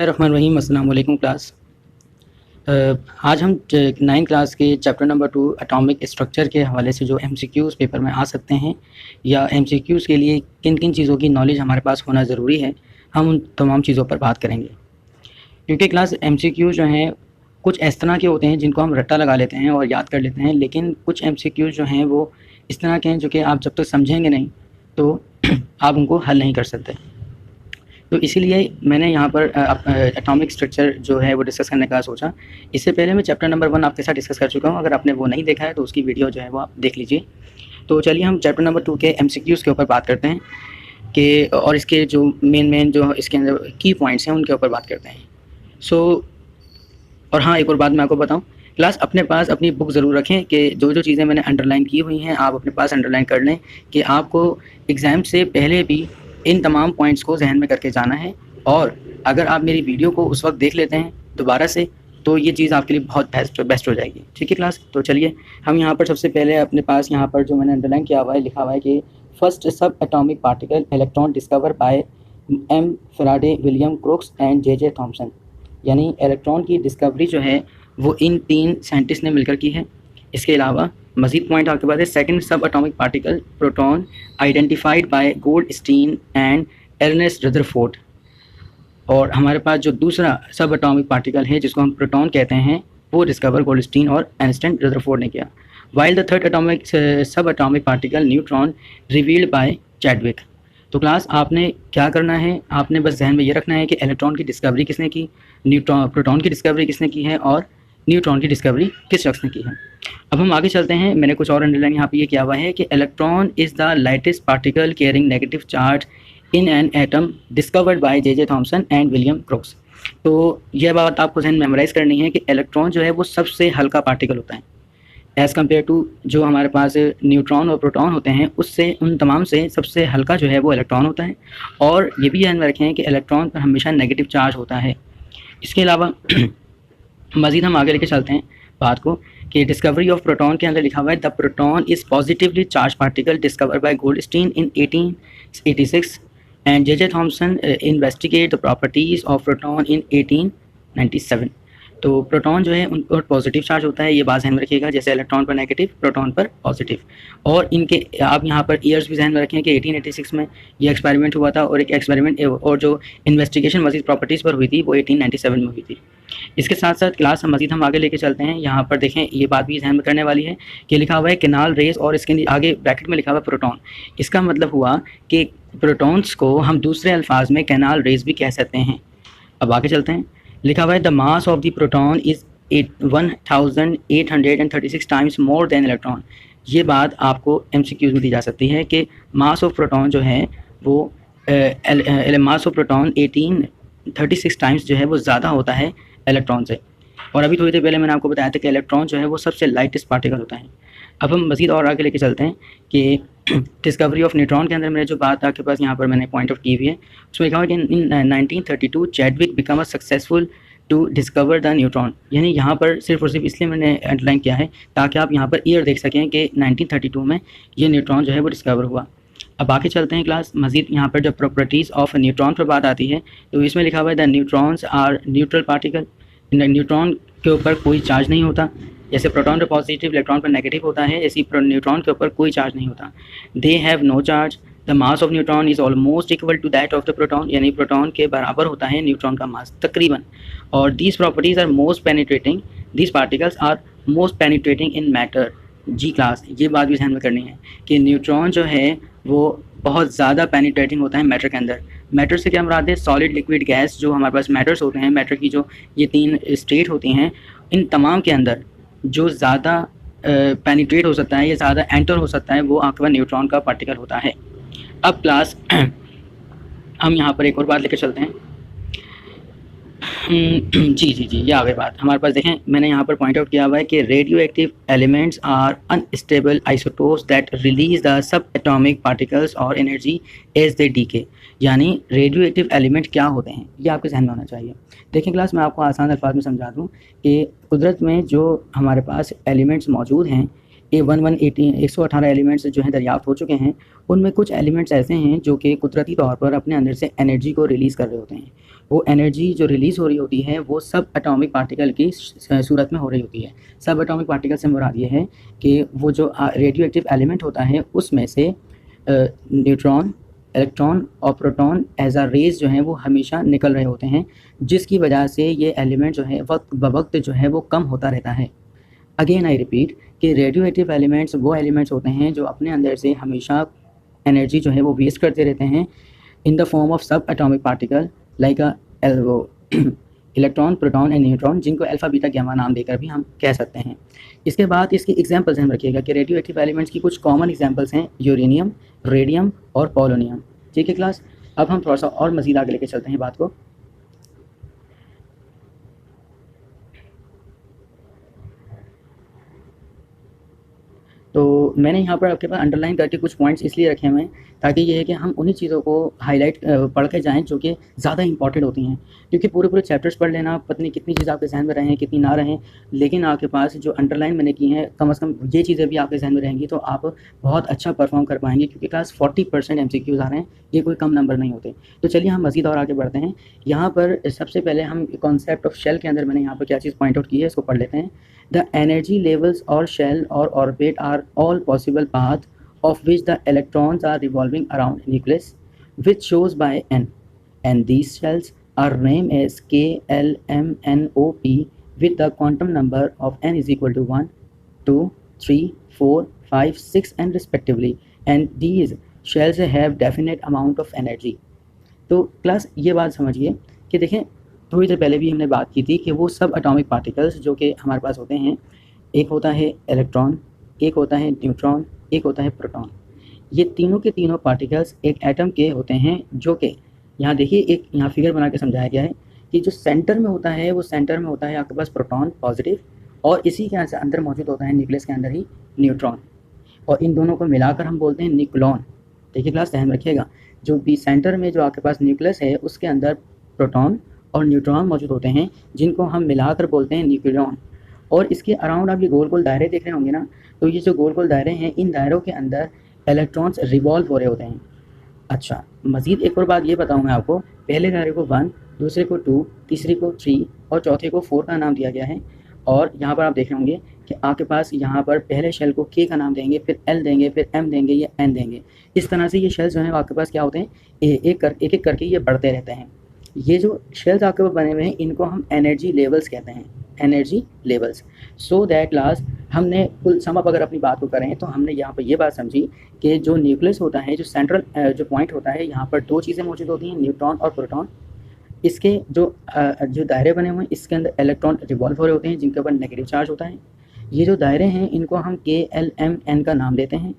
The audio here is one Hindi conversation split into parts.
रहमान रहीम। अस्सलाम वालेकुम क्लास। आज हम 9 क्लास के चैप्टर नंबर 2 एटॉमिक स्ट्रक्चर के हवाले से जो एमसीक्यूज़ पेपर में आ सकते हैं या एमसीक्यूज़ के लिए किन किन चीज़ों की नॉलेज हमारे पास होना ज़रूरी है, हम उन तमाम चीज़ों पर बात करेंगे। क्योंकि क्लास एमसीक्यूज़ जो हैं कुछ इस तरह के होते हैं जिनको हम रट्टा लगा लेते हैं और याद कर लेते हैं, लेकिन कुछ एमसीक्यूज़ जो हैं वो इस तरह के हैं जो कि आप जब तक समझेंगे नहीं तो आप उनको हल नहीं कर सकते। तो इसीलिए मैंने यहाँ पर एटॉमिक स्ट्रक्चर जो है वो डिस्कस करने का सोचा। इससे पहले मैं चैप्टर नंबर 1 आपके साथ डिस्कस कर चुका हूँ। अगर आपने वो नहीं देखा है तो उसकी वीडियो जो है वो आप देख लीजिए। तो चलिए हम चैप्टर नंबर 2 के एमसीक्यूज़ के ऊपर बात करते हैं कि और इसके जो मेन जो इसके अंदर की पॉइंट्स हैं उनके ऊपर बात करते हैं। और हाँ, एक और बात मैं आपको बताऊँ, क्लास अपने पास अपनी बुक ज़रूर रखें कि जो चीज़ें मैंने अंडरलाइन की हुई हैं आप अपने पास अंडरलाइन कर लें कि आपको एग्ज़ाम से पहले भी इन तमाम पॉइंट्स को जहन में करके जाना है। और अगर आप मेरी वीडियो को उस वक्त देख लेते हैं दोबारा से तो ये चीज़ आपके लिए बहुत बेस्ट हो जाएगी। ठीक है क्लास। तो चलिए हम यहाँ पर सबसे पहले अपने पास यहाँ पर जो मैंने अंडरलाइन किया हुआ है लिखा हुआ है कि first sub atomic particle electron discover by M Faraday, William Crookes and J Thomson. यानी इलेक्ट्रॉन की डिस्कवरी जो है वो इन 3 साइंटिस्ट ने मिलकर की है। इसके अलावा मज़ीद पॉइंट आपके पास है, second sub atomic particle proton identified by Goldstein and Ernest Rutherford. और हमारे पास जो दूसरा सब एटॉमिक पार्टिकल है जिसको हम प्रोटॉन कहते हैं वो डिस्कवर गोल्डस्टीन और एर्नेस्ट रदरफोर्ड ने किया। वाइल द थर्ड एटॉमिक सब atomic particle neutron revealed bye Chadwick. तो क्लास आपने क्या करना है, आपने बस जहन में ये रखना है कि इलेक्ट्रॉन की डिस्कवरी किसने की, प्रोटॉन की डिस्कवरी किसने की है और न्यूट्रॉन की डिस्कवरी किस शख्स ने की है। अब हम आगे चलते हैं। मैंने कुछ और अंडरलाइन यहाँ पे ये किया हुआ है कि electron is the lightest particle carrying negative charge in an atom discovered by J Thomson and William Crookes. तो यह बात आपको जहन मेमोराइज़ करनी है कि इलेक्ट्रॉन जो है वो सबसे हल्का पार्टिकल होता है एज़ कम्पेयर टू जो हमारे पास न्यूट्रॉन और प्रोटॉन होते हैं, उससे उन तमाम से सबसे हल्का जो है वो इलेक्ट्रॉन होता है। और ये भी ध्यान में रखें कि इलेक्ट्रॉन पर हमेशा नेगेटिव चार्ज होता है। इसके अलावा मज़ीद हम आगे लेके चलते हैं बात को कि डिस्कवरी ऑफ प्रोटॉन के अंदर लिखा हुआ है the proton is positively charge particle discover by Goldstein in 1886 and J Thompson investigate the properties of proton इन 1897। तो प्रोटॉन जो है उन पर पॉजिटिव चार्ज होता है, ये बात ध्यान में रखिएगा, जैसे इलेक्ट्रॉन पर नेगेटिव प्रोटॉन पर पॉजिटिव। और इनके आप यहाँ पर ईयर्स भी ध्यान में रखें कि 1886 में ये एक्सपेरिमेंट हुआ था और एक एक्सपेरिमेंट और जो इन्वेस्टिगेशन मज़ीद प्रॉपर्टीज़ पर हुई थी वो 1897 में हुई थी। इसके साथ साथ क्लास हम आगे लेके चलते हैं। यहाँ पर देखें ये बात भी ध्यान में करने वाली है कि लिखा हुआ है कैनाल रेस और इसके आगे ब्रैकेट में लिखा हुआ है प्रोटॉन। इसका मतलब हुआ कि प्रोटॉन्स को हम दूसरे अल्फाज में कैनाल रेस भी कह सकते हैं। अब आगे चलते हैं। लिखा हुआ है the mass of the proton is 1836 times more than electron. ये बात आपको एमसीक्यूज़ में दी जा सकती है कि मास ऑफ प्रोटॉन जो है वो मास ऑफ प्रोटॉन 1836 टाइम्स जो है वो ज़्यादा होता है इलेक्ट्रॉन से। और अभी थोड़ी देर पहले मैंने आपको बताया था कि इलेक्ट्रॉन जो है वो सबसे लाइटेस्ट पार्टिकल होता है। अब हम मज़ीद और आगे लेके चलते हैं कि डिस्कवरी ऑफ न्यूट्रॉन के अंदर मैंने जो बात आपके पास यहाँ पर मैंने पॉइंट आउट की हुई है उसमें लिखा हुआ है कि in 1932 Chadwick become a successful to discover the neutron. यानी यहाँ पर सिर्फ और सिर्फ इसलिए मैंने अंडरलाइन किया है ताकि आप यहाँ पर ईयर देख सकें कि 1932 में ये न्यूट्रॉन जो है वो डिस्कवर हुआ। अब आगे चलते हैं क्लास। मज़ीद यहाँ पर जब प्रॉपर्टीज़ ऑफ न्यूट्रॉन पर बात आती है तो इसमें लिखा हुआ है the neutrons are neutral particle. Neutron के ऊपर कोई चार्ज नहीं होता, जैसे प्रोटॉन पर पॉजिटिव इलेक्ट्रॉन पर नेगेटिव होता है, ऐसी न्यूट्रॉन के ऊपर कोई चार्ज नहीं होता। They have no charge. The mass of neutron is almost equal to that of the proton. यानी प्रोटॉन के बराबर होता है न्यूट्रॉन का मास तकरीबन। और these properties are most penetrating, these particles are most penetrating in matter. जी क्लास, ये बात भी ध्यान में करनी है कि न्यूट्रॉन जो है वो बहुत ज़्यादा पेनिट्रेटिंग होता है मैटर के अंदर। मैटर से क्या मुराद है? Solid, liquid, gas. जो हमारे पास मैटर्स होते हैं, मैटर की जो ये 3 स्टेट होती हैं, इन तमाम के अंदर जो ज़्यादा पेनिट्रेट हो सकता है या ज़्यादा एंटर हो सकता है वो आपके पास न्यूट्रॉन का पार्टिकल होता है। अब क्लास हम यहाँ पर एक और बात लेकर चलते हैं। जी ये आ गई बात हमारे पास। देखें मैंने यहाँ पर पॉइंट आउट किया हुआ है कि radioactive elements are unstable isotopes that release the sub atomic particles और एनर्जी एज दे डीके। यानी रेडियो एक्टिव एलिमेंट क्या होते हैं ये आपके जहन में होना चाहिए। देखें क्लास, मैं आपको आसान अल्फाज में समझा दूँ कि कुदरत में जो हमारे पास एलिमेंट्स मौजूद हैं ये 118 एलिमेंट्स जो हैं दरियाफ्त हो चुके हैं। उनमें कुछ एलिमेंट्स ऐसे हैं जो कि कुदरती तौर पर अपने अंदर से एनर्जी को रिलीज़ कर रहे होते हैं। वो एनर्जी जो रिलीज़ हो रही होती है वो सब एटॉमिक पार्टिकल की सूरत में हो रही होती है। सब एटॉमिक पार्टिकल से मुराद ये है कि वो जो रेडियो एक्टिव एलिमेंट होता है उसमें से न्यूट्रॉन, इलेक्ट्रॉन और प्रोटॉन एज अ रेज जो हैं वो हमेशा निकल रहे होते हैं, जिसकी वजह से ये एलिमेंट जो है वक्त ब वक्त जो है वो कम होता रहता है। अगेन आई रिपीट कि रेडियो एक्टिव एलिमेंट्स वो एलिमेंट्स होते हैं जो अपने अंदर से हमेशा एनर्जी जो है वो वेस्ट करते रहते हैं इन द फॉर्म ऑफ सब atomic particle like electron, proton and neutron, जिनको अल्फा बीटा गैमा नाम देकर भी हम कह सकते हैं। इसके बाद इसकी एग्जांपल्स हम रखिएगा कि रेडियो एक्टिव एलिमेंट्स की कुछ कॉमन एग्जांपल्स हैं यूरेनियम, रेडियम और पोलोनियम। ठीक है क्लास, अब हम थोड़ा सा और मज़ीद आगे लेके चलते हैं बात को। तो मैंने यहाँ पर आपके पास अंडरलाइन करके कुछ पॉइंट्स इसलिए रखे हुए हैं ताकि ये है कि हम उन्हीं चीज़ों को हाईलाइट पढ़ के जाएँ जो कि ज़्यादा इंपॉर्टेंट होती हैं। क्योंकि पूरे चैप्टर्स पढ़ लेना, पता नहीं कितनी चीज़ें आपके जहन में रहें कितनी ना रहें, लेकिन आपके पास जो अंडरलाइन मैंने की हैं कम से कम ये चीज़ें भी आपके जहन में रहेंगी तो आप बहुत अच्छा परफॉर्म कर पाएंगे। क्योंकि क्लास 40% MCQs आ रहे हैं, ये कोई कम नंबर नहीं होते। तो चलिए हम मज़ीद और आगे बढ़ते हैं। यहाँ पर सबसे पहले हम कॉन्सेप्ट ऑफ शेल के अंदर मैंने यहाँ पर क्या चीज़ पॉइंट आउट की है इसको पढ़ लेते हैं। The energy levels or shell or orbit are all possible paths of which the electrons are revolving around nucleus, which shows by n. And these shells are named as K, L, M, N, O, P with the quantum number of n is equal to 1, 2, 3, 4, 5, 6 and respectively. And these shells have definite amount of energy. तो क्लास ये बात समझिए कि देखें थोड़ी देर पहले भी हमने बात की थी कि वो सब एटॉमिक पार्टिकल्स जो कि हमारे पास होते हैं, एक होता है इलेक्ट्रॉन, एक होता है न्यूट्रॉन, एक होता है प्रोटॉन। ये तीनों के तीनों पार्टिकल्स एक एटम के होते हैं जो कि यहाँ देखिए एक यहाँ फिगर बना के समझाया गया है कि जो सेंटर में होता है वो सेंटर में होता है आपके पास प्रोटॉन पॉजिटिव, और इसी के अंदर मौजूद होता है न्यूक्लियस के अंदर ही न्यूट्रॉन, और इन दोनों को मिलाकर हम बोलते हैं न्यूक्लॉन। देखिए क्लास ध्यान रखिएगा, जो भी सेंटर में जो आपके पास न्यूक्लियस है उसके अंदर प्रोटॉन और न्यूट्रॉन मौजूद होते हैं जिनको हम मिलाकर बोलते हैं न्यूक्लियॉन। और इसके अराउंड आप ये गोल गोल दायरे देख रहे होंगे ना, तो ये जो गोल गोल दायरे हैं इन दायरों के अंदर इलेक्ट्रॉन्स रिवॉल्व हो रहे होते हैं। अच्छा, मज़ीद एक और बात ये बताऊँ मैं आपको, पहले दायरे को 1, दूसरे को 2, तीसरे को 3 और चौथे को 4 का नाम दिया गया है। और यहाँ पर आप देख रहे होंगे कि आपके पास यहाँ पर पहले शेल को K का नाम देंगे, फिर L देंगे, फिर M देंगे या N देंगे। इस तरह से ये शेल्स जो हैं आपके पास क्या होते हैं, एक एक करके ये बढ़ते रहते हैं। ये जो शेल्स आपके पास बने हुए हैं इनको हम एनर्जी लेवल्स कहते हैं, energy levels. So that last हमने कुल सम अप अगर अपनी बात को करें तो हमने यहाँ पर ये बात समझी कि जो न्यूक्लियस होता है, जो सेंट्रल जो पॉइंट होता है, यहाँ पर दो चीज़ें मौजूद होती हैं, न्यूट्रॉन और प्रोटॉन। इसके जो दायरे बने हुए हैं इसके अंदर इलेक्ट्रॉन रिवॉल्व हो रहे होते हैं जिनके ऊपर नेगेटिव चार्ज होता है। ये जो दायरे हैं इनको हम K, L, M, N का नाम देते हैं।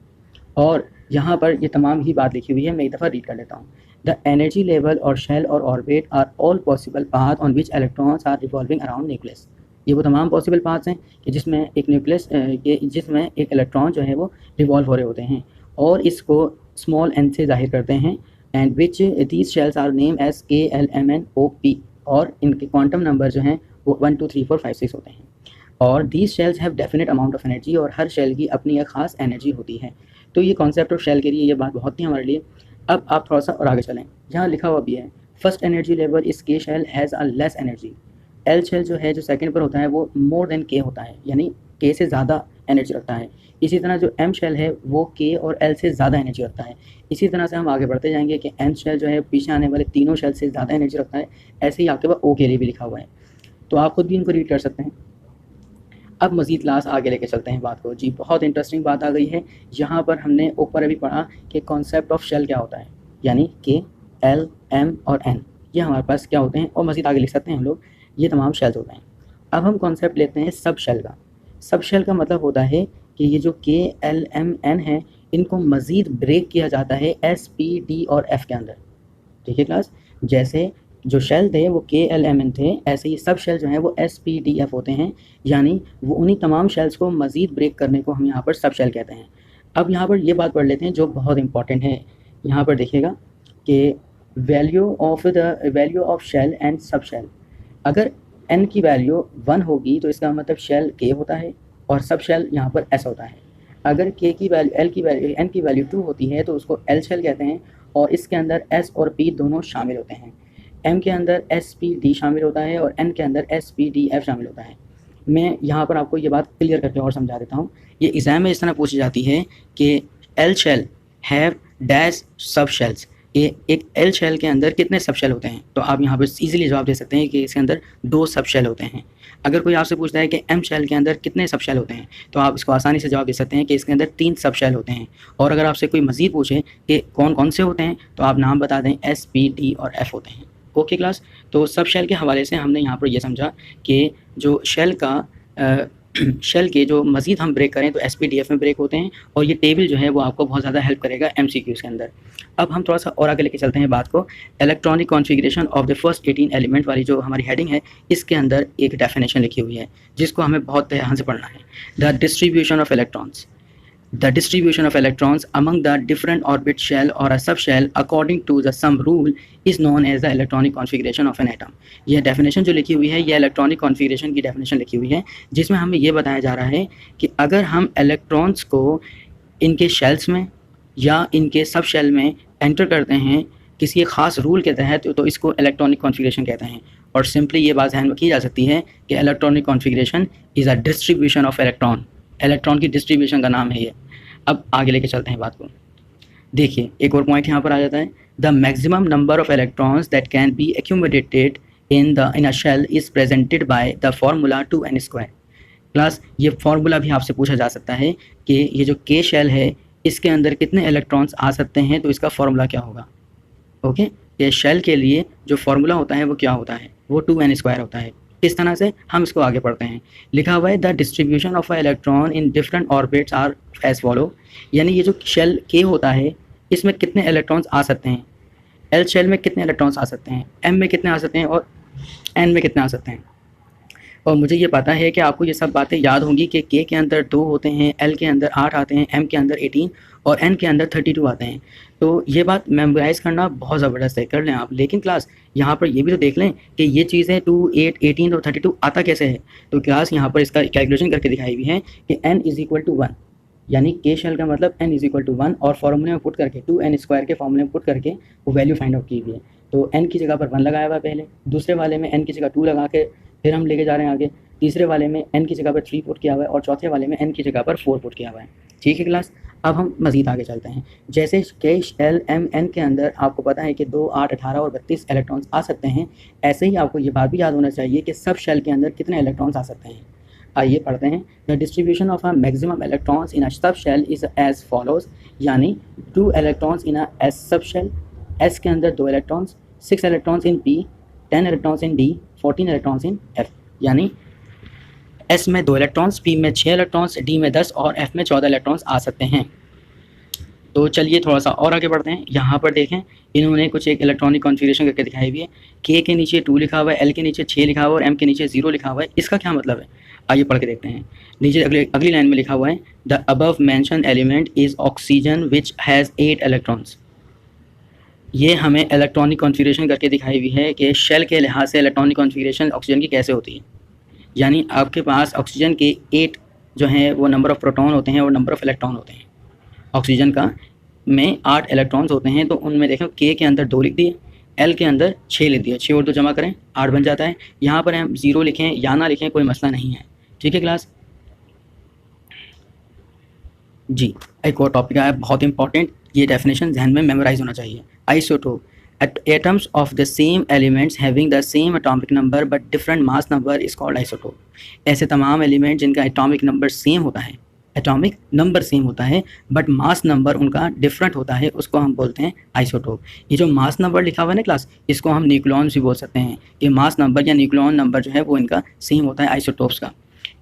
और यहाँ पर ये तमाम ही बात लिखी हुई है, मैं एक दफ़ा रीड कर लेता हूँ। द एनर्जी लेवल और शेल और orbit are all possible path on which electrons are revolving around nucleus. ये वो तमाम पॉसिबल पाथ्स हैं कि जिसमें एक न्यूक्लियस जिसमें एक इलेक्ट्रॉन जो है वो रिवॉल्व हो रहे होते हैं और इसको स्मॉल n से जाहिर करते हैं। And which these shells are name as K, L, M, N, O, P और इनके क्वांटम नंबर जो हैं वो 1, 2, 3, 4, 5, 6 होते हैं। और these shells have definite amount of energy और हर शेल की अपनी एक ख़ास एनर्जी होती है। तो ये कॉन्सेप्ट ऑफ शेल के लिए ये बात बहुत थी हमारे लिए। अब आप थोड़ा सा और आगे चलें, यहाँ लिखा हुआ भी है first energy level is K shell has a less energy. L shell जो है जो सेकंड पर होता है वो मोर देन K होता है, यानी K से ज़्यादा एनर्जी रखता है। इसी तरह जो M शेल है वो K और L से ज़्यादा एनर्जी रखता है। इसी तरह से हम आगे बढ़ते जाएंगे कि N शेल जो है पीछे आने वाले तीनों शेल से ज़्यादा एनर्जी रखता है। ऐसे ही आपके पास O के लिए भी लिखा हुआ है, तो आप खुद भी इनको रीड कर सकते हैं। अब मज़ीद क्लास आगे लेके चलते हैं बात को। जी बहुत इंटरेस्टिंग बात आ गई है। यहाँ पर हमने ऊपर अभी पढ़ा कि कॉन्सेप्ट ऑफ शेल क्या होता है, यानी K, L, M और N ये हमारे पास क्या होते हैं, और मज़ीद आगे लिख सकते हैं हम लोग, ये तमाम शेल्स होते हैं। अब हम कॉन्सेप्ट लेते हैं सब शेल का। सब शेल का मतलब होता है कि ये जो K, L, M, N है इनको मज़ीद ब्रेक किया जाता है S, P, D और F के अंदर। ठीक है क्लास, जैसे जो शेल थे वो K, L, M, N थे, ऐसे ही सब शेल जो हैं वो S, P, D, F होते हैं, यानी वो उन्हीं तमाम शेल्स को मज़ीद ब्रेक करने को हम यहाँ पर सब शेल कहते हैं। अब यहाँ पर ये बात पढ़ लेते हैं जो बहुत इंपॉर्टेंट है। यहाँ पर देखिएगा कि value of shell and sub shell. अगर n की वैल्यू 1 होगी तो इसका मतलब शेल K होता है और सब शेल यहाँ पर S होता है। अगर के की वैल्यू एल की वैल्यू एन की वैल्यू 2 होती है तो उसको एल शेल कहते हैं और इसके अंदर एस और पी दोनों शामिल होते हैं। एम के अंदर एस पी डी शामिल होता है और एन के अंदर एस पी डी एफ शामिल होता है। मैं यहाँ पर आपको ये बात क्लियर करके और समझा देता हूँ। ये एग्ज़ाम में इस तरह पूछी जाती है कि एल शेल हैव डैश सब शेल्स, ये एक एल शेल के अंदर कितने सब शेल होते हैं, तो आप यहाँ पर इजीली जवाब दे सकते हैं कि इसके अंदर 2 सब शेल होते हैं। अगर कोई आपसे पूछता है कि एम शेल के अंदर कितने सब शेल होते हैं, तो आप इसको आसानी से जवाब दे सकते हैं कि इसके अंदर 3 सब शेल होते हैं। और अगर आपसे कोई मज़ीद पूछे कि कौन कौन से होते हैं, तो आप नाम बता दें, एस पी डी और एफ होते हैं। ओके क्लास, तो सब शेल के हवाले से हमने यहाँ पर यह समझा कि जो शेल का शेल के जो मज़ीद हम ब्रेक करें तो एस पी डी एफ में ब्रेक होते हैं, और ये टेबल जो है वो आपको बहुत ज़्यादा हेल्प करेगा MCQs के अंदर। अब हम थोड़ा सा और आगे लेके चलते हैं बात को। Electronic configuration of the first 18 element वाली जो हमारी हेडिंग है, इसके अंदर एक डेफिनेशन लिखी हुई है जिसको हमें बहुत ध्यान से पढ़ना है। The distribution of electrons, the distribution of electrons among the different orbit shell or a subshell according to the sum rule is known as the electronic configuration of an atom। यह डेफिनेशन जो लिखी हुई है, यह इलेक्ट्रॉनिक कॉन्फ़िगरेशन की डेफिनेशन लिखी हुई है, जिसमें हमें यह बताया जा रहा है कि अगर हम इलेक्ट्रॉन्स को इनके शेल्स में या इनके सब शेल में एंटर करते हैं किसी एक ख़ास रूल के तहत, तो इसको इलेक्ट्रॉनिक कॉन्फ़िगरेशन कहते हैं। और सिंपली ये बात ध्यान में की जा सकती है कि electronic configuration is a distribution of electron, electron की डिस्ट्रीब्यूशन का नाम है ये। अब आगे लेके चलते हैं बात को। देखिए एक और पॉइंट यहाँ पर आ जाता है, the maximum number of electrons that can be accumulated in a shell is presented by the formula 2n²। Class, ये फार्मूला भी आपसे पूछा जा सकता है कि ये जो के शेल है इसके अंदर कितने इलेक्ट्रॉन्स आ सकते हैं, तो इसका फार्मूला क्या होगा। ओके, ये शेल के लिए जो फार्मूला होता है वो क्या होता है, वो 2n² होता है। किस तरह से, हम इसको आगे पढ़ते हैं। लिखा हुआ है the distribution of a electron in different orbits are as follow, यानी ये जो शेल के होता है इसमें कितने इलेक्ट्रॉन्स आ सकते हैं, एल शेल में कितने इलेक्ट्रॉन्स आ सकते हैं, एम में कितने आ सकते हैं और एन में कितने आ सकते हैं। और मुझे ये पता है कि आपको ये सब बातें याद होंगी कि के अंदर 2 होते हैं, एल के अंदर 8 आते हैं, एम के अंदर 18 और एन के अंदर 32 आते हैं। तो ये बात मेमोराइज़ करना बहुत ज़बरदस्त है, कर लें आप। लेकिन क्लास यहाँ पर ये भी तो देख लें कि ये चीज़ें 2, 8, 18 और 32 आता कैसे है। तो क्लास यहाँ पर इसका कैलकुलेशन करके दिखाई हुई है कि n = 1, यानी के शेल का मतलब n = 1, और फार्मूले में पुट करके 2n² के फार्मूले में पुट करके वो वैल्यू फाइंड आउट की हुई है। तो n की जगह पर 1 लगाया हुआ है पहले, दूसरे वाले में n की जगह 2 लगा के फिर हम लेके जा रहे हैं आगे, तीसरे वाले में n की जगह पर 3 पुट किया हुआ है और चौथे वाले में n की जगह पर 4 पुट किया हुआ है। ठीक है क्लास, अब हम मज़ीद आगे चलते हैं। जैसे के एल एम एन के अंदर आपको पता है कि 2, 8, 18 और 32 इलेक्ट्रॉन्स आ सकते हैं, ऐसे ही आपको ये बात भी याद होना चाहिए कि सब शेल के अंदर कितने इलेक्ट्रॉन्स आ सकते हैं। आइए पढ़ते हैं। The distribution of a maximum electrons in a sub shell is as follows, यानी 2 electrons in a s sub shell, s के अंदर 2 electrons, 6 electrons in p, 10 electrons in d, 14 electrons in f. यानी एस में 2 इलेक्ट्रॉन्स, पी में 6 इलेक्ट्रॉन्स, डी में 10 और एफ में 14 इलेक्ट्रॉन्स आ सकते हैं। तो चलिए थोड़ा सा और आगे बढ़ते हैं। यहाँ पर देखें, इन्होंने कुछ एक इलेक्ट्रॉनिक कॉन्फ़िगरेशन करके दिखाई हुई है। के नीचे 2 लिखा हुआ है, एल के नीचे 6 लिखा हुआ है और एम के नीचे 0 लिखा हुआ है। इसका क्या मतलब है, आइए पढ़ के देखते हैं। नीचे अगली लाइन में लिखा हुआ है, the above mention element is oxygen which has 8 electrons. ये हमें इलेक्ट्रॉनिक कॉन्फ़िगरेशन करके दिखाई हुई है कि शेल के लिहाज से इलेक्ट्रॉनिक कॉन्फ़िगरेशन ऑक्सीजन की कैसे होती है। यानी आपके पास ऑक्सीजन के 8 जो हैं वो नंबर ऑफ़ प्रोटॉन होते हैं और नंबर ऑफ़ इलेक्ट्रॉन होते हैं। ऑक्सीजन का में 8 इलेक्ट्रॉन्स होते हैं, तो उनमें देखें के अंदर 2 लिख दिए, एल के अंदर 6 लिख दिए, 6 और 2 जमा करें 8 बन जाता है। यहाँ पर हम 0 लिखें या ना लिखें कोई मसला नहीं है। ठीक है क्लास जी। एक और टॉपिक आया बहुत इंपॉर्टेंट, ये डेफिनेशन जहन में मेमोराइज होना चाहिए। Isotope, atoms of the same elements having the same atomic number but different mass number is called isotope। ऐसे तमाम एलिमेंट जिनका एटॉमिक नंबर सेम होता है, एटॉमिक नंबर सेम होता है बट मास नंबर उनका डिफरेंट होता है, उसको हम बोलते हैं आइसोटोप। ये जो मास नंबर लिखा हुआ है ना क्लास, इसको हम न्यूक्लियॉन्स भी बोल सकते हैं कि मास नंबर या न्यूक्लियॉन नंबर जो है वो इनका सेम होता है आइसोटोप्स का।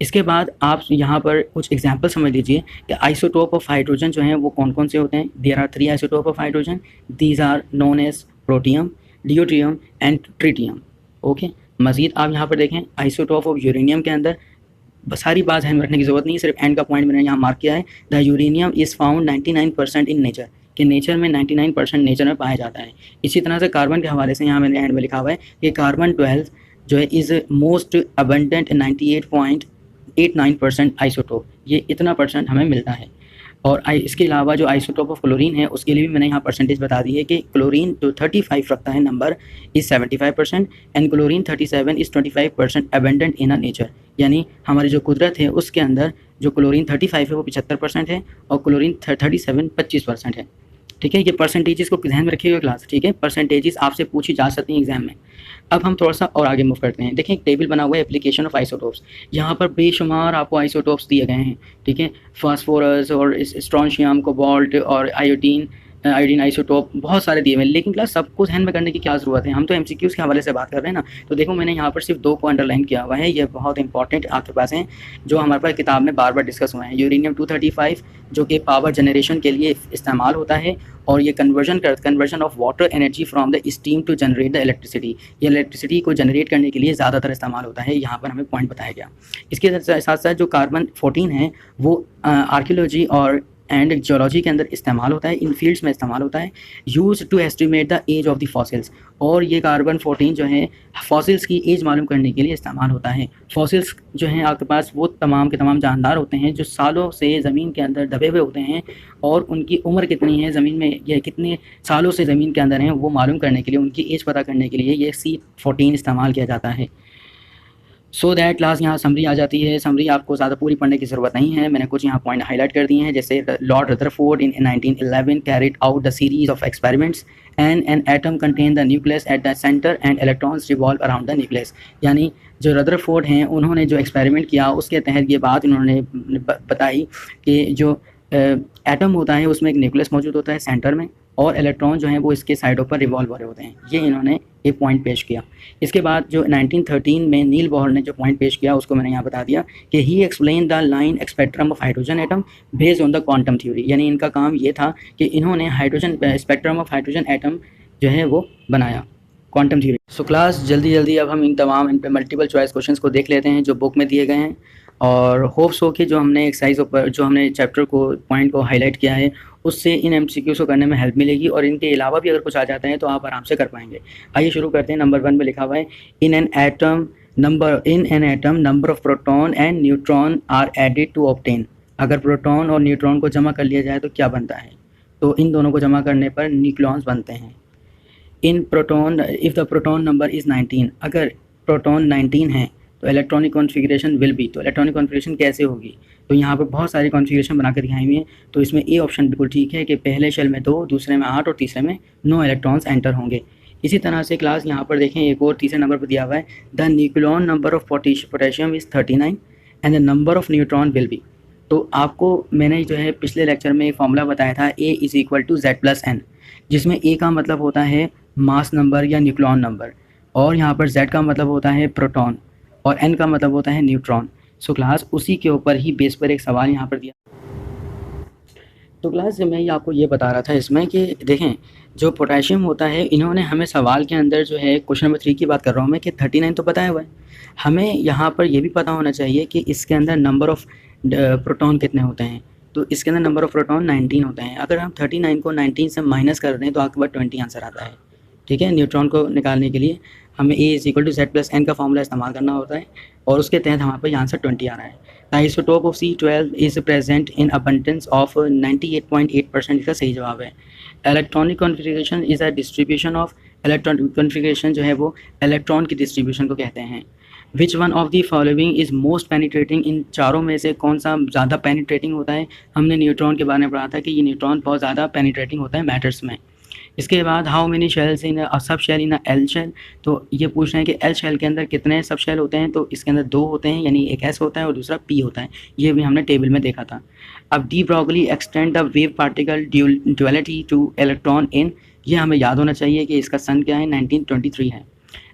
इसके बाद आप यहाँ पर कुछ एग्जांपल समझ लीजिए कि आइसोटोप ऑफ हाइड्रोजन जो हैं वो कौन कौन से होते हैं। There are 3 isotope of hydrogen, these are known as protium, deuterium and tritium. Okay, मज़ीद आप यहाँ पर देखें आइसोटोप ऑफ यूरेनियम के अंदर सारी बात ध्यान रखने की ज़रूरत नहीं, सिर्फ एंड का पॉइंट मैंने यहाँ मार्क किया है। The uranium is found 99% in nature, कि नेचर में 99% नेचर में पाया जाता है। इसी तरह से कार्बन के हवाले से यहाँ मैंने एंड में लिखा हुआ है कि कार्बन 12 जो है इज़ मोस्ट अबंडेंट 98.89% आइसोटोप, ये इतना परसेंट हमें मिलता है। और इसके अलावा जो आइसोटोप ऑफ क्लोरीन है उसके लिए भी मैंने यहाँ परसेंटेज बता दी है कि क्लोरीन जो 35 रखता है number is 75% and chlorine 37 is 25% abundant in a nature, यानी हमारी जो कुदरत है उसके अंदर जो क्लोरीन 35 है वो 75% है और क्लोरीन 37 25% है। ठीक है, ये परसेंटेजेस को ध्यान में रखिएगा क्लास। ठीक है, परसेंटेजेस आपसे पूछी जा सकती हैं एग्जाम में। अब हम थोड़ा सा और आगे मूव करते हैं। देखें एक टेबल बना हुआ है एप्लीकेशन ऑफ आइसोटोप्स। यहाँ पर बेशुमार आपको आइसोटोप्स दिए गए हैं। ठीक है, फास्फोरस और स्ट्रोंशियम, कोबाल्ट और आयोडीन आइसोटोप बहुत सारे दिए हुए हैं, लेकिन क्लास सबको ध्यान में करने की क्या ज़रूरत है, हम तो एमसीक्यूज़ के हवाले से बात कर रहे हैं ना। तो देखो मैंने यहाँ पर सिर्फ 2 को अंडरलाइन किया हुआ है, ये बहुत इंपॉर्टेंट आपके पास हैं जो हमारे पास किताब में बार बार डिस्कस हुए हैं। यूरेनियम 235 जो कि पावर जनरेशन के लिए इस्तेमाल होता है और ये conversion of water energy from the steam to generate the electricity, ये इलेक्ट्रिसिटी को जनरेट करने के लिए ज़्यादातर इस्तेमाल होता है, यहाँ पर हमें पॉइंट बताया गया। इसके साथ साथ जो कार्बन 14 है वो आर्कियोलॉजी और एंड जियोलॉजी के अंदर इस्तेमाल होता है, इन फील्ड्स में इस्तेमाल होता है, use to estimate the age of the fossils. और ये कार्बन 14 जो है फॉसिल्स की एज मालूम करने के लिए इस्तेमाल होता है। फॉसिल्स जो हैं आपके पास वो तमाम के तमाम जानदार होते हैं जो सालों से ज़मीन के अंदर दबे हुए होते हैं और उनकी उम्र कितनी है ज़मीन में, या कितने सालों से ज़मीन के अंदर हैं, वो मालूम करने के लिए, उनकी एज पता करने के लिए ये C14 इस्तेमाल किया जाता है। सो दैट क्लास यहाँ समरी आ जाती है। समरी आपको ज़्यादा पूरी पढ़ने की ज़रूरत नहीं है, मैंने कुछ यहाँ पॉइंट हाईलाइट कर दिए हैं। जैसे Lord Rutherford in 1911 carried out the series of experiments and an atom contain the nucleus at the centre and electrons revolve around the nucleus. यानी जो रदरफोर्ड हैं उन्होंने जो एक्सपेरिमेंट किया उसके तहत ये बात उन्होंने बताई कि जो एटम होता है उसमें एक न्यूक्लियस मौजूद होता है सेंटर में और इलेक्ट्रॉन जो हैं वो इसके साइडों पर रिवॉल्व हो रहे होते हैं। ये इन्होंने एक पॉइंट पेश किया। इसके बाद जो 1913 में नील बोहर ने जो पॉइंट पेश किया उसको मैंने यहाँ बता दिया कि he explain the line spectrum of hydrogen atom based on the quantum theory, यानी इनका काम ये था कि इन्होंने hydrogen spectrum of hydrogen atom जो है वो बनाया क्वांटम थ्योरी। सो क्लास जल्दी अब हम इन पे मल्टीपल चॉइस क्वेश्चंस को देख लेते हैं जो बुक में दिए गए हैं, और होप्स हो कि जो हमने एक्सरसाइज ऊपर जो हमने चैप्टर को पॉइंट को हाईलाइट किया है उससे इन एमसीक्यूज़ को करने में हेल्प मिलेगी, और इनके अलावा भी अगर कुछ आ जाता है तो आप आराम से कर पाएंगे। आइए शुरू करते हैं। नंबर 1 में लिखा हुआ है in an atom number of proton and neutron are added to obtain. अगर प्रोटॉन और न्यूट्रॉन को जमा कर लिया जाए तो क्या बनता है, तो इन दोनों को जमा करने पर न्यूक्लियॉन्स बनते हैं। इन proton if the proton number is 19, अगर प्रोटॉन 19 है तो इलेक्ट्रॉनिक कॉन्फ़िगरेशन विल बी, तो इलेक्ट्रॉनिक कॉन्फ़िगरेशन कैसे होगी, तो यहाँ पर बहुत सारी कॉन्फ़िगरेशन बना कर दिखाई हुई है। तो इसमें ए ऑप्शन बिल्कुल ठीक है कि पहले शेल में 2, दूसरे में 8 और तीसरे में 9 इलेक्ट्रॉन्स एंटर होंगे। इसी तरह से क्लास यहाँ पर देखें एक और तीसरे नंबर पर दिया हुआ है the nucleon number of potassium is 39 and the number of neutron will be. तो आपको मैंने जो है पिछले लेक्चर में एक फॉर्मूला बताया था A=Z+N, जिसमें A का मतलब होता है मास नंबर या न्यूक्लियॉन नंबर, और यहाँ पर Z का मतलब होता है प्रोटॉन और N का मतलब होता है न्यूट्रॉन। सो क्लास उसी के ऊपर ही बेस पर एक सवाल यहाँ पर दिया। तो क्लास मैं आपको ये बता रहा था इसमें कि देखें जो पोटेशियम होता है, इन्होंने हमें सवाल के अंदर जो है क्वेश्चन नंबर 3 की बात कर रहा हूँ मैं कि 39 तो बताया हुआ है, हमें यहाँ पर ये भी पता होना चाहिए कि इसके अंदर नंबर ऑफ़ प्रोटॉन कितने होते हैं। तो इसके अंदर नंबर ऑफ़ प्रोटॉन 19 होते हैं। अगर हम 39 को 19 से माइनस कर दें तो आपके पास 20 आंसर आता है। ठीक है, न्यूट्रॉन को निकालने के लिए हमें A=Z+N का फॉर्मूला इस्तेमाल करना होता है और उसके तहत हमारे पास आंसर 20 आ रहा है। The isotope of C12 is present in abundance of 98.8%, इसका सही जवाब है। Electronic configuration is a distribution of electronic configuration जो है वो इलेक्ट्रॉन की डिस्ट्रीब्यूशन को कहते हैं। Which one of the following is most penetrating, इन चारों में से कौन सा ज़्यादा पेनिट्रेटिंग होता है। हमने न्यूट्रॉन के बारे में पढ़ा था कि ये न्यूट्रॉन बहुत ज़्यादा पेनिट्रेटिंग होता है मैटर्स में। इसके बाद हाउ मेनी शेल्स इन सब शेल इन एल शेल, तो ये पूछ रहे हैं कि एल शेल के अंदर कितने सब शेल होते हैं, तो इसके अंदर 2 होते हैं, यानी एक एस होता है और दूसरा पी होता है, ये भी हमने टेबल में देखा था। अब de Broglie extend the wave particle duality two electron in, ये हमें याद होना चाहिए कि इसका सन क्या है, 1923 है।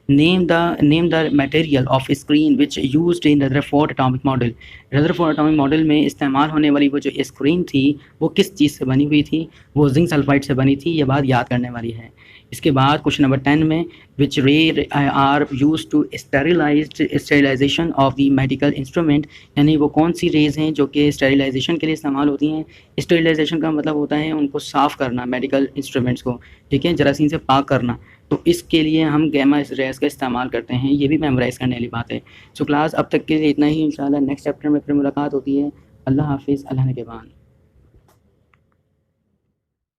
Name the material of screen which used in Rutherford atomic model। Rutherford atomic model में इस्तेमाल होने वाली वो जो स्क्रीन थी वो किस चीज़ से बनी हुई थी, वो जिंक सल्फाइड से बनी थी, ये बात याद करने वाली है। इसके बाद क्वेश्चन नंबर 10 में which ray are use to sterilization of the medical instrument, यानी वो कौन सी रेज़ हैं जो कि स्टेरिलाइजेशन के लिए इस्तेमाल होती हैं। स्टेरिलाइजेशन का मतलब होता है उनको साफ़ करना, मेडिकल इंस्ट्रूमेंट्स को, ठीक है, जरासीम से पाक करना। तो इसके लिए हम गैमा रेज़ का इस्तेमाल करते हैं, ये भी मेमोराइज़ करने वाली बात है। सो क्लास अब तक के लिए इतना ही, इंशाल्लाह नेक्स्ट चैप्टर में फिर मुलाकात होती है। अल्लाह हाफिज़, अल्लाह निगहबान।